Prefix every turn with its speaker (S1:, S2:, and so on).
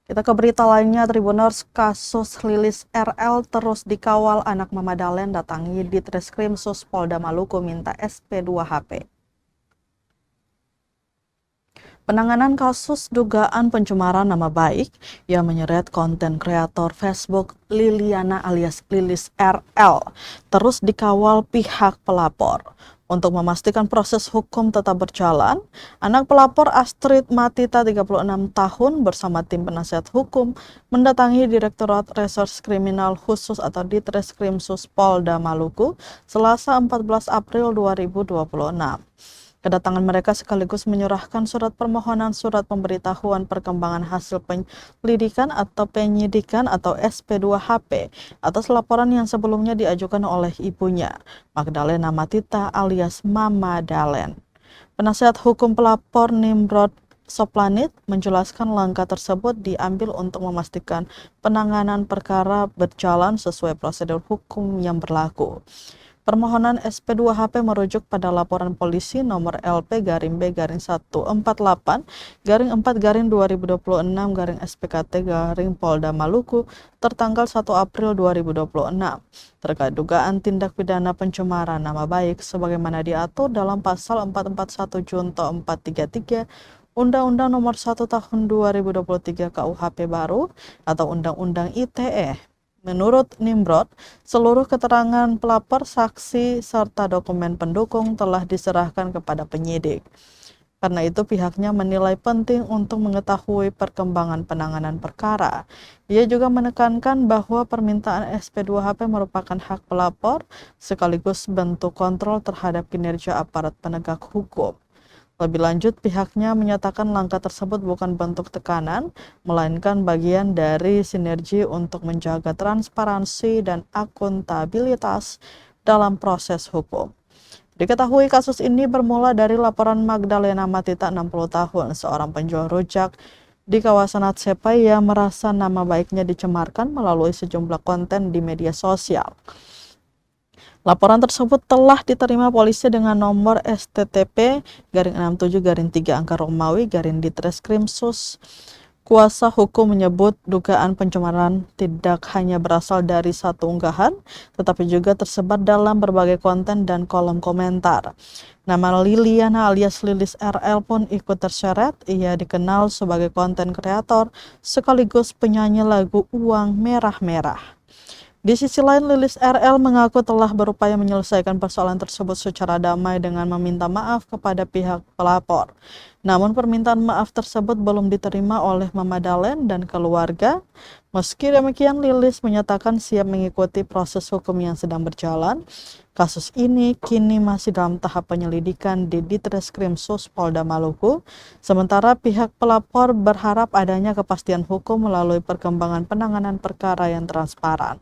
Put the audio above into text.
S1: Kita ke berita lainnya, Tribuners, kasus Lilis RL terus dikawal. Anak Mama Dalen datangi di Treskrim Sus Polda Maluku minta SP2HP. Penanganan kasus dugaan pencemaran nama baik yang menyeret konten kreator Facebook Liliana alias Lilis RL terus dikawal pihak pelapor. Untuk memastikan proses hukum tetap berjalan, anak pelapor Astrid Matita 36 tahun bersama tim penasihat hukum mendatangi Direktorat Reserse Kriminal Khusus atau Ditreskrimsus Polda Maluku Selasa 14 April 2026. Kedatangan mereka sekaligus menyerahkan surat permohonan surat pemberitahuan perkembangan hasil penyelidikan atau penyidikan atau SP2HP atas laporan yang sebelumnya diajukan oleh ibunya, Magdalena Matita alias Mama Dalen. Penasihat hukum pelapor Nimrod Soplanit menjelaskan langkah tersebut diambil untuk memastikan penanganan perkara berjalan sesuai prosedur hukum yang berlaku. Permohonan SP2HP merujuk pada laporan polisi nomor LP-B148-4-2026-SPKT Polda Maluku tertanggal 1 April 2026 terkait dugaan tindak pidana pencemaran nama baik sebagaimana diatur dalam pasal 441 Junto 433 Undang-Undang Nomor 1 Tahun 2023 KUHP baru atau Undang-Undang ITE. Menurut Nimrod, seluruh keterangan pelapor, saksi, serta dokumen pendukung telah diserahkan kepada penyidik. Karena itu pihaknya menilai penting untuk mengetahui perkembangan penanganan perkara. Ia juga menekankan bahwa permintaan SP2HP merupakan hak pelapor sekaligus bentuk kontrol terhadap kinerja aparat penegak hukum. Lebih lanjut, pihaknya menyatakan langkah tersebut bukan bentuk tekanan, melainkan bagian dari sinergi untuk menjaga transparansi dan akuntabilitas dalam proses hukum. Diketahui kasus ini bermula dari laporan Magdalena Matita 60 tahun, seorang penjual rujak di kawasan Atsepai yang merasa nama baiknya dicemarkan melalui sejumlah konten di media sosial. Laporan tersebut telah diterima polisi dengan nomor STTP-67-3 Kuasa hukum menyebut dugaan pencemaran tidak hanya berasal dari satu unggahan, tetapi juga tersebar dalam berbagai konten dan kolom komentar. Nama Liliana alias Lilis RL pun ikut terseret. Ia dikenal sebagai konten kreator sekaligus penyanyi lagu Uang Merah-Merah. Di sisi lain, Lilis RL mengaku telah berupaya menyelesaikan persoalan tersebut secara damai dengan meminta maaf kepada pihak pelapor. Namun permintaan maaf tersebut belum diterima oleh Mama Dalen dan keluarga. Meski demikian, Lilis menyatakan siap mengikuti proses hukum yang sedang berjalan. Kasus ini kini masih dalam tahap penyelidikan di Ditreskrimsus Polda Maluku. Sementara pihak pelapor berharap adanya kepastian hukum melalui perkembangan penanganan perkara yang transparan.